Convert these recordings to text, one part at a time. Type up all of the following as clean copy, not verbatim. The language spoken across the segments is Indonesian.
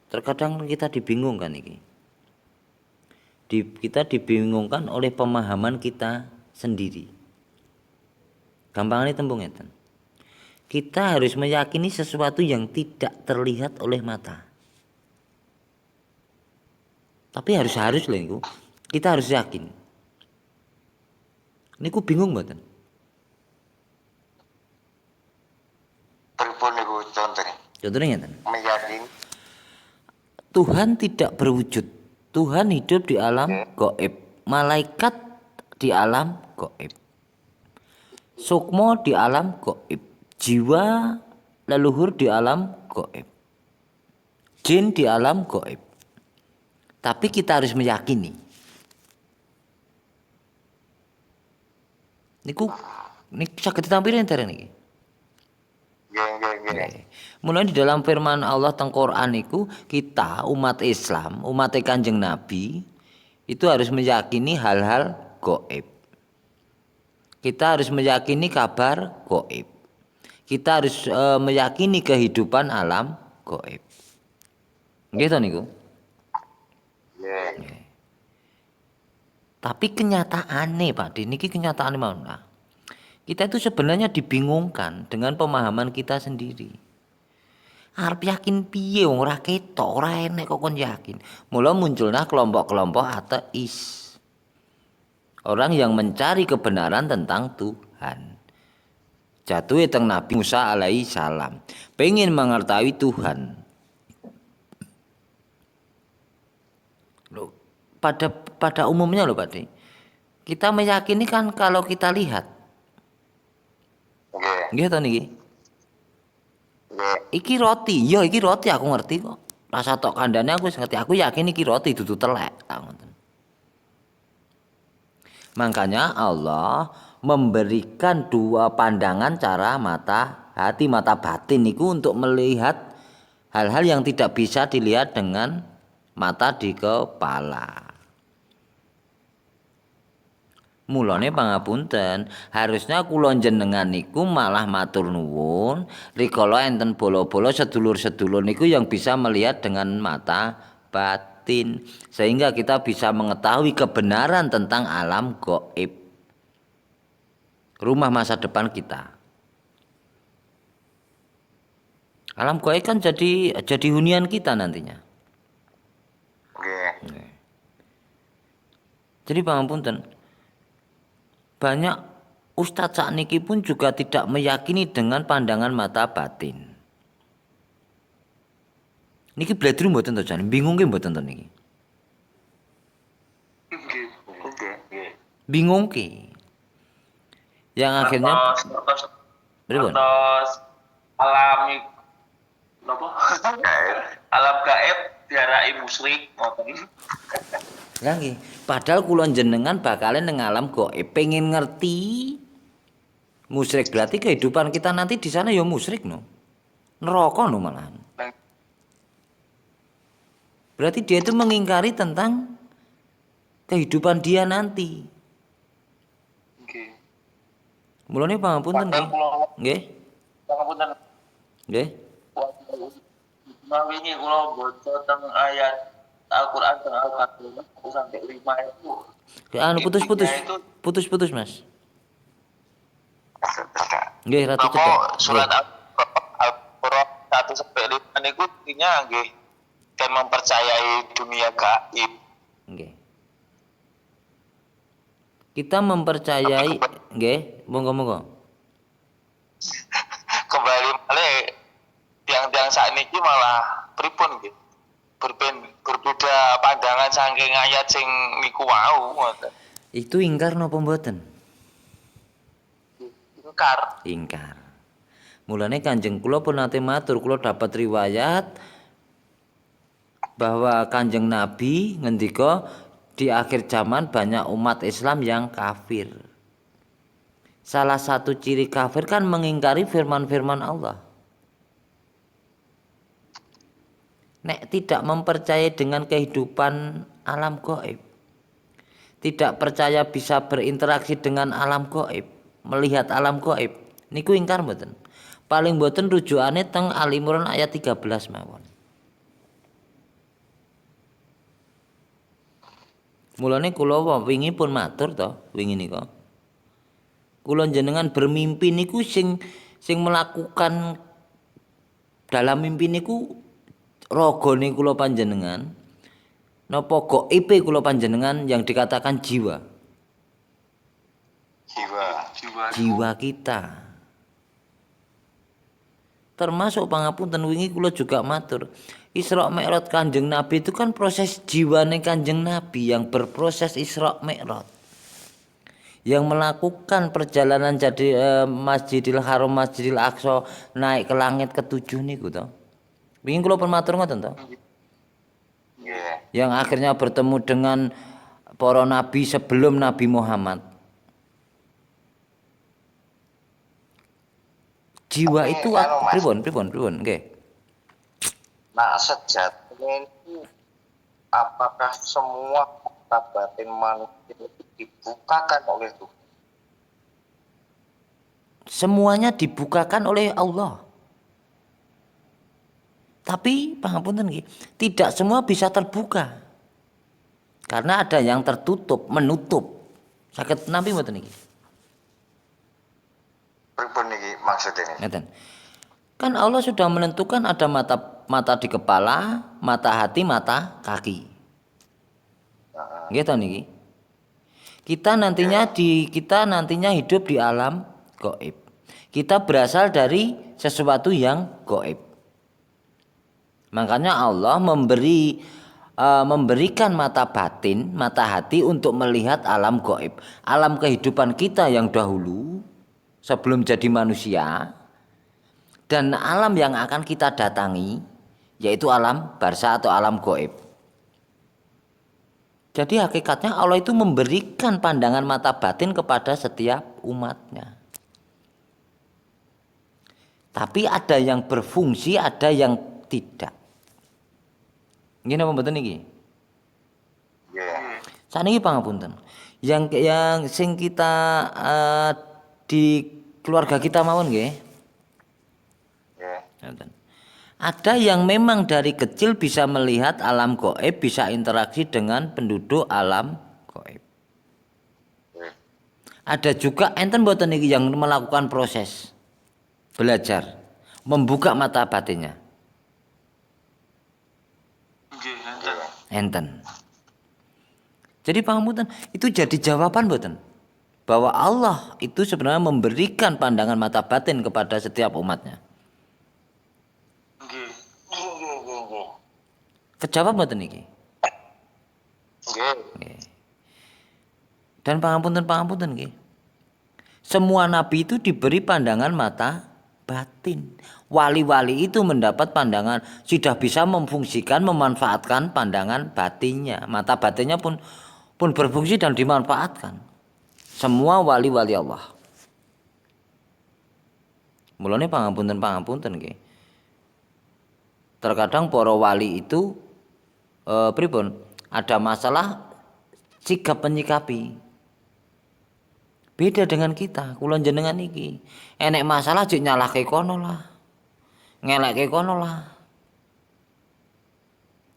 Terkadang kita dibingungkan iki. Kita dibingungkan oleh pemahaman kita sendiri. Gampangane tembung ngeten. Kita harus meyakini sesuatu yang tidak terlihat oleh mata. Tapi harus lho niku. Kita harus yakin. Niku bingung mboten? Pripun niku contohnya? Contohnya ngeten. Meyakini Tuhan tidak berwujud. Tuhan hidup di alam gaib. Malaikat di alam gaib. Sukmo di alam gaib. Jiwa leluhur di alam gaib. Jin di alam gaib. Tapi kita harus meyakini. Niku saged ditampilin dereng niki. nggih. Mulai di dalam firman Allah teng Quran niku kita umat Islam, umat Kanjeng Nabi itu harus meyakini hal-hal gaib. Kita harus meyakini kabar gaib. Kita harus meyakini kehidupan alam gaib. Nggih to niku? Nggih. Tapi kenyataannya Pak Di, niki kenyataannya mana? Kita itu sebenarnya dibingungkan dengan pemahaman kita sendiri. Arep yakin piye wong ora ketok, ora enek kok kon yakin. Mula munculnya kelompok-kelompok ateis. Orang yang mencari kebenaran tentang Tuhan. Jatuh teng Nabi Musa alaihi salam, pengen mengetahui Tuhan. Loh, pada umumnya loh Pak De. Kita meyakini kan kalau kita lihat. Nggih to niki. Iki roti, ya iki roti aku ngerti kok. Rasa tok kandhane aku wis ngerti. Aku yakin iki roti dudu telek. Makanya Allah memberikan dua pandangan cara mata hati, mata batin niku untuk melihat hal-hal yang tidak bisa dilihat dengan mata di kepala. Mulane pangapunten, harusnya kula jenengan niku malah matur nuwun rikala enten bola-bola sedulur-sedulur niku yang bisa melihat dengan mata batin sehingga kita bisa mengetahui kebenaran tentang alam gaib. Rumah masa depan kita. Alam gaib kan jadi hunian kita nantinya. Nggih. Jadi pangapunten, banyak ustadz sakniki pun juga tidak meyakini dengan pandangan mata batin. Niki bledru mboten to jan, bingung ki mboten to niki. Nggih. Bingung ki. Yang akhirnya terus alam napa? Alam gaib diarai musyrik ngoten. Lah nggih, padahal kula jenengan bakalen nang alam gaib pengen ngerti musyrik berarti kehidupan kita nanti di sana ya musyrik no. Neraka no malahan. Berarti dia itu mengingkari tentang kehidupan dia nanti. Nggih. Mulane pangapunten nggih. Nggih. Pangapunten. Nggih. Wingi kula baca teng ayat Al-Qur'an teng Al-Fatihah sampai 5 itu. Anu putus-putus Mas. Nggih, ratu Napa cedek. surat Al-Qur'an 1 sampai 5 niku intinya nggih dan mempercayai dunia gaib. Nggih. Kita mempercayai nggih, monggo-monggo. Kembali malih tiang-tiang sakniki malah pripun nggih? Berbeda pandangan saking ayat sing niku wau ngoten. Itu ingkar napa mboten? Ingkar. Mulane Kanjeng kula pun nate matur, kula dapat riwayat bahwa Kanjeng Nabi ngendika di akhir zaman banyak umat Islam yang kafir. Salah satu ciri kafir kan mengingkari firman-firman Allah. Nek tidak mempercayai dengan kehidupan alam gaib, tidak percaya bisa berinteraksi dengan alam gaib, melihat alam gaib, niku ingkar mboten. Paling mboten rujukane teng Al Imran ayat 13 mawon. Mulane kula wingi pun matur to, wingi nika. Kula jenengan bermimpi niku sing melakukan dalam mimpi niku ragane kula panjenengan napa gaibe kula panjenengan yang dikatakan jiwa. Jiwa kita. Termasuk pangapunten wingi kula juga matur. Isra Mi'raj Kanjeng Nabi itu kan proses jiwane Kanjeng Nabi yang berproses Isra Mi'raj. Yang melakukan perjalanan jadi Masjidil Haram, Masjidil Aqsa naik ke langit ketujuh niku to. Wingi kula pun matur ngoten to. Yang akhirnya bertemu dengan para nabi sebelum Nabi Muhammad. Jiwa itu pripun nggih. Nah, sejatinya itu apakah semua mata batin manusia itu dibukakan oleh Tuhan? Semuanya dibukakan oleh Allah. Tapi pangapunten nggih, tidak semua bisa terbuka. Karena ada yang tertutup, menutup. Saged nampi mboten niki? Pripun niki maksudnya? Ngeten. Kan Allah sudah menentukan ada mata di kepala, mata hati, mata kaki. Nggih to niki. Kita nantinya hidup di alam gaib. Kita berasal dari sesuatu yang gaib. Makanya Allah memberikan mata batin, mata hati untuk melihat alam gaib, alam kehidupan kita yang dahulu sebelum jadi manusia, dan alam yang akan kita datangi, yaitu alam barzah atau alam gaib. Jadi hakikatnya Allah itu memberikan pandangan mata batin kepada setiap umatnya. Tapi ada yang berfungsi, ada yang tidak. Ini apa mboten niki? Saniki pangapunten. Yang sing kita di keluarga kita mawon nggih. Ada yang memang dari kecil bisa melihat alam gaib, bisa interaksi dengan penduduk alam gaib. Ada juga enten mboten niki yang melakukan proses belajar, membuka mata batinnya. Enten. Jadi pangapunten itu jadi jawaban mboten bahwa Allah itu sebenarnya memberikan pandangan mata batin kepada setiap umatnya. Kejawab mboten niki? Nggih. Dan pangapunten nggih. Semua nabi itu diberi pandangan mata batin. Wali-wali itu mendapat pandangan, sudah bisa memfungsikan, memanfaatkan pandangan batinnya. Mata batinnya pun berfungsi dan dimanfaatkan. Semua wali-wali Allah. Mulane pangapunten nggih. Terkadang para wali itu pripun? Ada masalah sikap menyikapi. Beda dengan kita, kula jenengan iki. Enek masalah jek nyalahke kono lah. Ngelekke kono lah.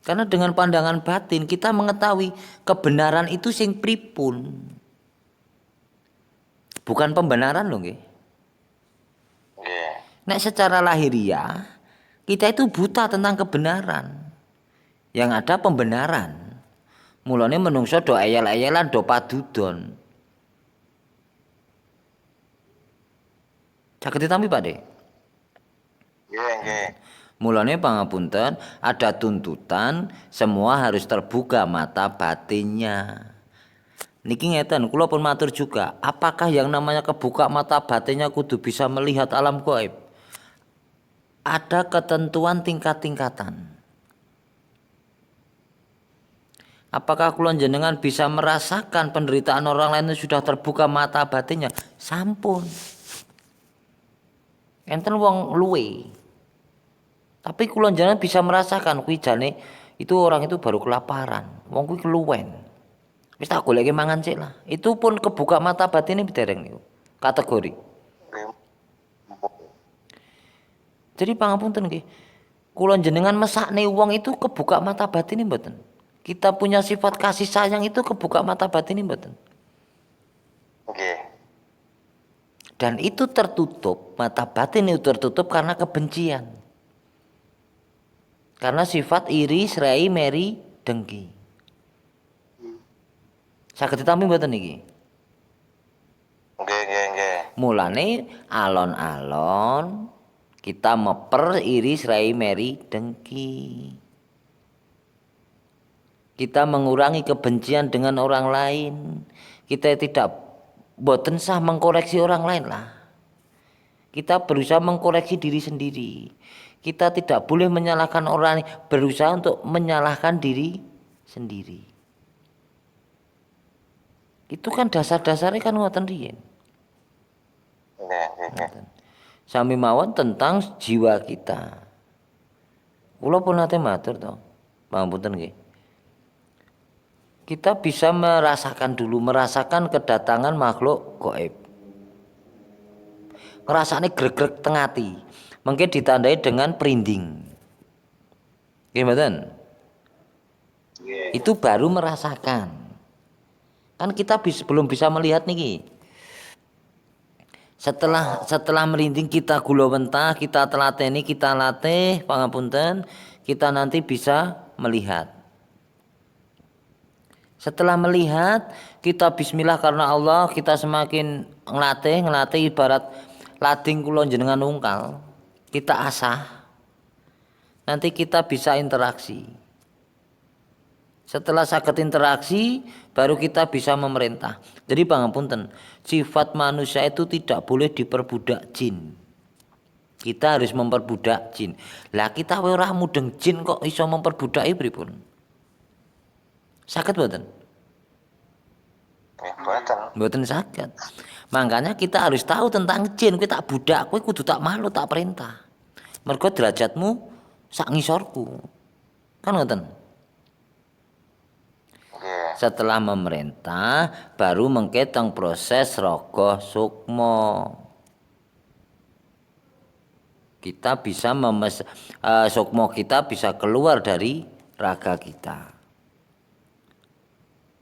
Karena dengan pandangan batin kita mengetahui kebenaran itu sing pripun. Bukan pembenaran loh nggih. Nek secara lahiriah kita itu buta tentang kebenaran. Yang ada pembenaran. Mulane menungso do ayal-ayalan do padudon. Saged ditampi Pak De? Nggih. Mulane pangapunten, ada tuntutan semua harus terbuka mata batinnya. Niki ngeten, kula pun matur juga, apakah yang namanya kebuka mata batinnya kudu bisa melihat alam gaib? Ada ketentuan tingkat-tingkatan. Apakah kula jenengan bisa merasakan penderitaan orang lain yang sudah terbuka mata batinnya? Sampun. Enten wong luwe. Tapi kula jenengan bisa merasakan kuwi jane itu orang itu baru kelaparan. Wong kuwi keluwen. Wis tak goleki mangan sik lah. Itu pun kebuka mata batine dereng niku. Kategori. Jadi pangapunten nggih. Kula jenengan mesakne wong itu kebuka mata batine mboten? Kita punya sifat kasih sayang itu kebuka mata batin mboten. Nggih. Dan itu tertutup, mata batin itu tertutup karena kebencian. Karena sifat iri, serai, meri, dengki. Saged ditampi mboten niki? Nggih. Mulane alon-alon kita meper iri, serai, meri, dengki. Kita mengurangi kebencian dengan orang lain. Kita tidak boten sah mengkoreksi orang lain lah. Kita berusaha mengkoreksi diri sendiri. Kita tidak boleh menyalahkan orang lain, berusaha untuk menyalahkan diri sendiri. Itu kan dasar-dasarnya kan ngoten riyen. Nggih. Sami mawon tentang jiwa kita. Kula pun nate matur to. Pangapunten nggih. Kita bisa merasakan kedatangan makhluk gaib. Ngrasane greg-greg teng ati. Mungkin ditandai dengan perinding. Nggih mboten? Itu baru merasakan. Kan kita belum bisa melihat niki. Setelah merinding kita gulawentah, kita telateni, kita latih, pangapunten, kita nanti bisa melihat. Setelah melihat, kita bismillah karena Allah, kita semakin ngelatih ibarat lading kula jenengan ungkal. Kita asah. Nanti kita bisa interaksi. Setelah saged interaksi, baru kita bisa memerintah. Jadi pangapunten, sifat manusia itu tidak boleh diperbudak jin. Kita harus memperbudak jin. Lah kita ora mudeng jin kok iso memperbudaki pripun? Saged mboten? Mboten saged. Makanya kita harus tahu tentang jin. Kowe tak budak, kowe kudu tak malu, tak perintah. Mergo derajatmu sak ngisorku. Kan ngoten? Setelah memerintah baru mengketeng proses rogo sukmo. Kita bisa sukmo kita bisa keluar dari raga kita.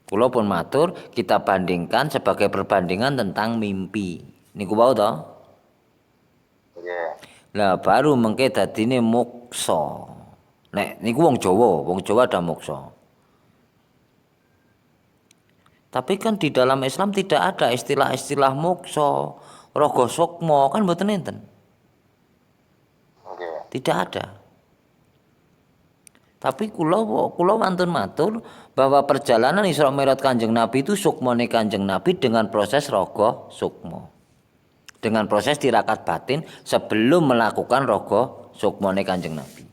Kula pun matur kita bandingkan sebagai perbandingan tentang mimpi. Niku wau to? Lah baru mengke dadine moksa. Nek niku wong Jawa ada moksa. Tapi kan di dalam Islam tidak ada istilah-istilah moksa, rogo sukmo, kan mboten enten. Tidak ada. Tapi kula wantun matur bahwa perjalanan Isra Mi'raj Kanjeng Nabi itu sukmone Kanjeng Nabi dengan proses rogo sukmo. Dengan proses tirakat batin sebelum melakukan rogo sukmone Kanjeng Nabi.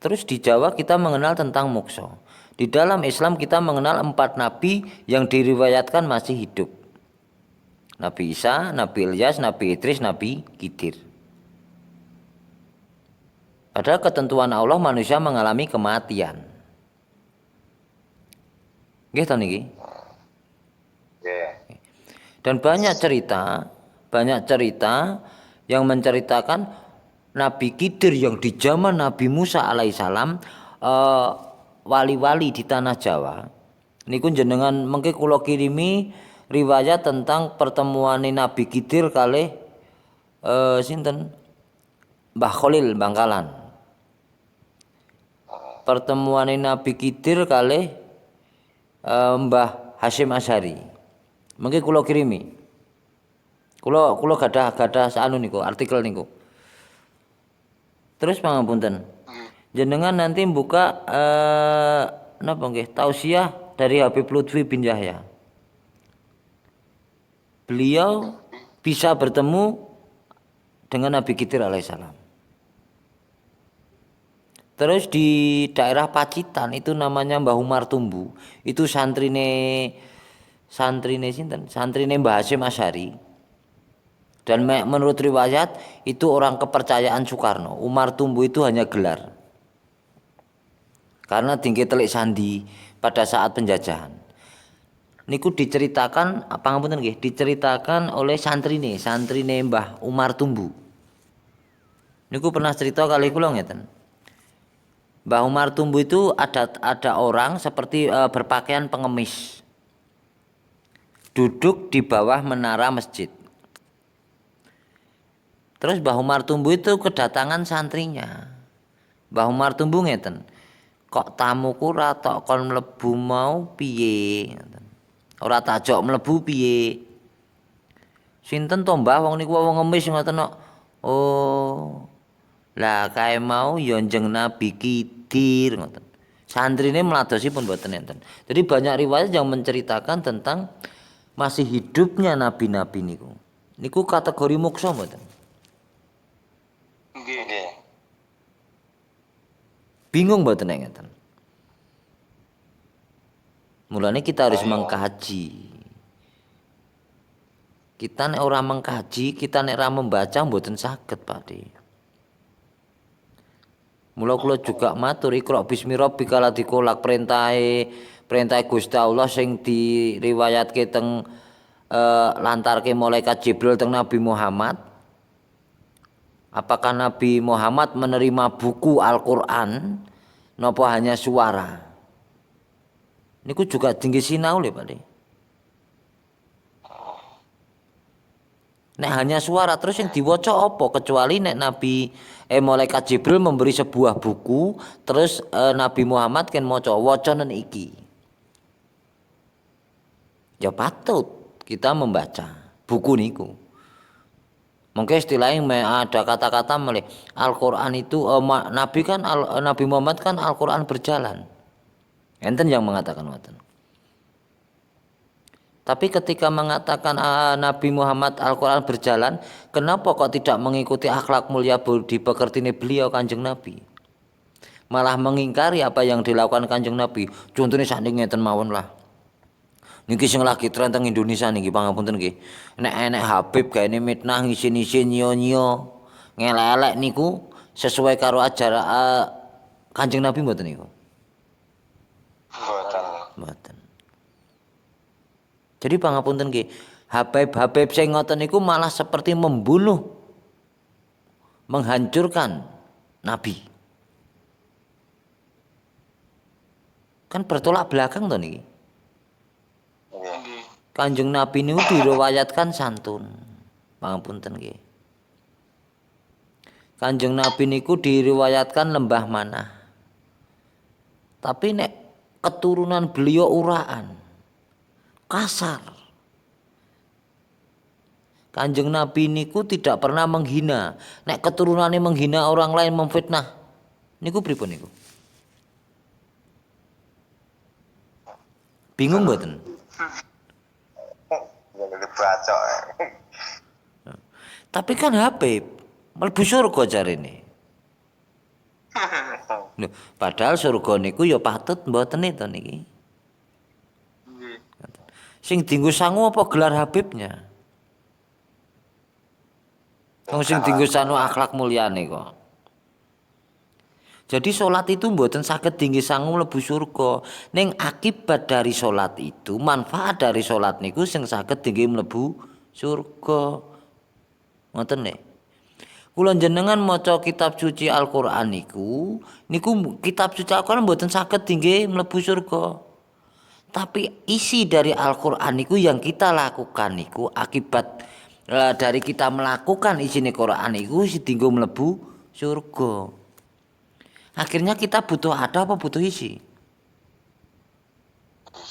Terus di Jawa kita mengenal tentang moksa. Di dalam Islam kita mengenal 4 nabi yang diriwayatkan masih hidup. Nabi Isa, Nabi Ilyas, Nabi Idris, Nabi Khidir. Padahal ketentuan Allah manusia mengalami kematian. Nggih to niki? Dan banyak cerita yang menceritakan Nabi Khidir yang di zaman Nabi Musa alaihissalam wali-wali di tanah Jawa. Niku jenengan mengke kula kirimi riwayat tentang pertemuan Nabi Khidir kalih sinten? Mbah Khalil Bangkalan. Pertemuan Nabi Khidir kalih Mbah Hasyim Asy'ari. Mengke kula kirimi. Kula gadah anu niku artikel niku. Terus pangapunten. Jenengan nanti buka napa nggih tausiah dari Habib Lutfi bin Yahya. Beliau bisa bertemu dengan Nabi Khidir alaihissalam. Terus di daerah Pacitan itu namanya Mbah Umar Tumbu. Itu santrine sinten? Santrine Mbah Hasyim Asy'ari. Dan menurut riwayat itu orang kepercayaan Soekarno. Umar Tumbu itu hanya gelar. Karena tinggi telik sandi pada saat penjajahan. Niku diceritakan pangapunten nggih, diceritakan oleh santrine Mbah Umar Tumbu. Niku pernah cerita kali kula ngeten. Mbah Umar Tumbuh itu ada orang seperti berpakaian pengemis. Duduk di bawah menara masjid. Terus Mbah Umar Tumbuh itu kedatangan santrinya. Mbah Umar Tumbuh ngeten. Kok tamuku ora tok kon mlebu mau piye? Ora tak jok mlebu piye? Sinten to Mbah wong niku wong ngemis ngoten kok. Oh. Lah kae mau ya njeng Nabi Khidir ngoten. Santrine mladosi pun mboten enten. Jadi banyak riwayat yang menceritakan tentang masih hidupnya nabi-nabi niku. Niku kategori moksa mboten? Nggih. Nggih. Bingung mboten nek ngeten. Mulane kita harus mengkaji. Kita nek ora mengkaji, kita nek ora membaca mboten saged, Pakde. Mula kula juga matur Iqra bismi rabbika ladzi khalaq perintah Gusti Allah sing diriwayatke teng lantarke malaikat Jibril teng Nabi Muhammad. Apakah Nabi Muhammad menerima buku Al-Qur'an napa hanya suara? Niku juga tinggi sinau lho, Pakde. Nek hanya suara terus yang diwaca apa kecuali nek malaikat Jibril memberi sebuah buku terus Nabi Muhammad kan maca wacanen iki. Ya patut kita membaca buku niku. Mungkin istilahnya ada kata-kata melih Al-Qur'an itu Nabi Muhammad kan Al-Qur'an berjalan. Enten yang mengatakan ngoten. Tapi ketika mengatakan Nabi Muhammad Al-Quran berjalan, kenapa kok tidak mengikuti akhlak mulia budi pekertine beliau Kanjeng Nabi? Malah mengingkari apa yang dilakukan Kanjeng Nabi. Contohnya sakniki ngeten mawon lah. Niki sing lagi tren teng Indonesia niki pangapunten nggih. Nek Habib gaene mitnah ngisin-isin nyo-nyo ngelelek niku sesuai karo ajaran Kanjeng Nabi mboten niku? Mboten. Jadi pangapunten nggih, Habib sing ngoten niku malah seperti membunuh, menghancurkan Nabi. Kan bertolak belakang to niki. Nggih. Kanjeng Nabi niku diriwayatkan santun. Pangapunten nggih. Kanjeng Nabi niku diriwayatkan lembah manah. Tapi nek keturunan beliau uraan, kasar. Kanjeng Nabi niku tidak pernah menghina. Nek keturunannya menghina orang lain, memfitnah, niku pripun niku? Bingung mboten? Tapi kan Habib mlebu surga jarene. Loh, padahal surga niku ya patut mboten itu niki. Sing dienggo sangu apa gelar Habibnya? Wong sing dienggo sangu akhlak mulyane kok. Jadi sholat itu mboten saged dienggo sangu mlebu surga. Ning akibat dari sholat itu, manfaat dari sholat niku sing saged dienggo mlebu surga. Ngoten nggih. Kula jenengan maca kitab suci Al-Qur'an niku kitab suci Al-Qur'an mboten saged dienggo mlebu surga. Tapi isi dari Al-Qur'an niku yang kita lakukan niku akibat dari kita melakukan isine Qur'an niku dienggo mlebu surga. Akhirnya kita butuh ada apa butuh isi?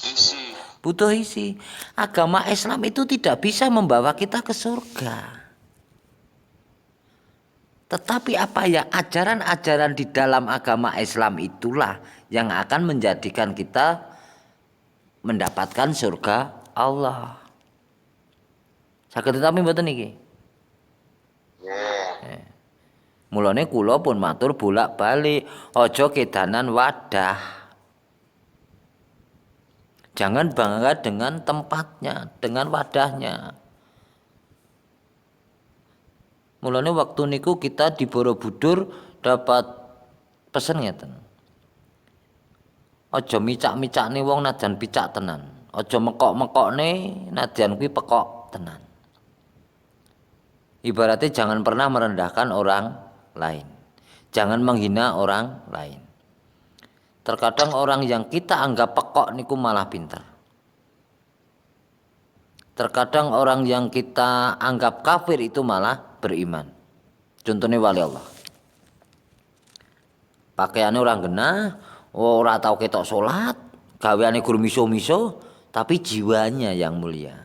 Isi. Butuh isi. Agama Islam itu tidak bisa membawa kita ke surga. Tetapi apa ya ajaran-ajaran di dalam agama Islam itulah yang akan menjadikan kita mendapatkan surga Allah. Saged tetapi mboten niki. Mulane kula pun matur bolak-balik, aja kedanan wadah. Jangan bangga dengan tempatnya, dengan wadahnya. Mulane waktu niku kita di Borobudur dapat pesen ngeten. Aja micak-micakne wong najan picak tenan. Aja mekok-mekokne najan kuwi pekok tenan. Ibaratnya jangan pernah merendahkan orang lain. Jangan menghina orang lain. Terkadang orang yang kita anggap pekok niku malah pinter. Terkadang orang yang kita anggap kafir itu malah beriman. Contohnya wali Allah. Pakaiannya orang genah, ora tahu ketok salat, gaweane guru miso-miso, tapi jiwanya yang mulia.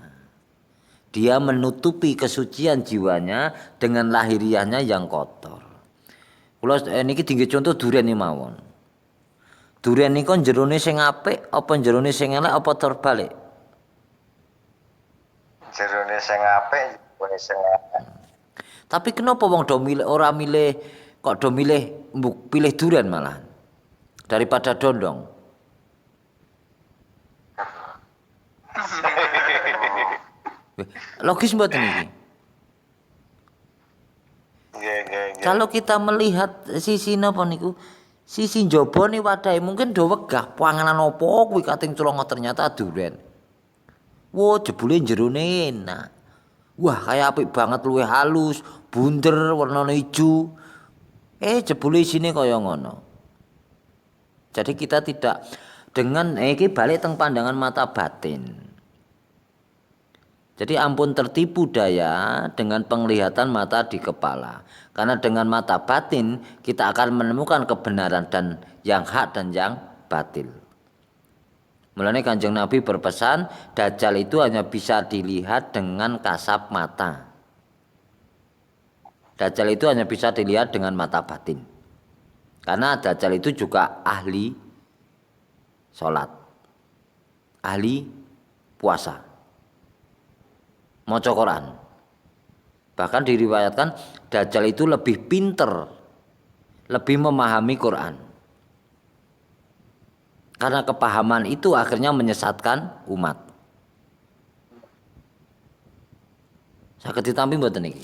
Dia menutupi kesucian jiwanya dengan lahiriahnya yang kotor. Kula niki tinggi contoh durian iki mawon. Durian niku jerone sing apik apa jerone sing elek apa terbalik? Jerone sing apik, jerone sing elek. Tapi kenapa wong do milih ora milih kok do milih pilih durian malah daripada dondong? Logis mboten iki? Nggih. Kalau kita melihat sisi napa niku, sisi njaba ni wadahe mungkin do wegah panganan apa kuwi kating culongo ternyata durian. Wo jebule jerone enak. Wah, kayak apik banget luwih halus, bunder warnane ijo. Jebule isine kaya ngono. Jadi kita tidak dengan iki balik teng pandangan mata batin. Jadi ampun tertipu daya dengan penglihatan mata di kepala. Karena dengan mata batin kita akan menemukan kebenaran dan yang hak dan yang batil. Mulanya Kanjeng Nabi berpesan, Dajjal itu hanya bisa dilihat dengan kasat mata. Dajjal itu hanya bisa dilihat dengan mata batin. Karena Dajjal itu juga ahli sholat, ahli puasa, maca Quran. Bahkan diriwayatkan Dajjal itu lebih pinter, lebih memahami Quran. Karena kepahaman itu akhirnya menyesatkan umat. Saged ditampi mboten niki?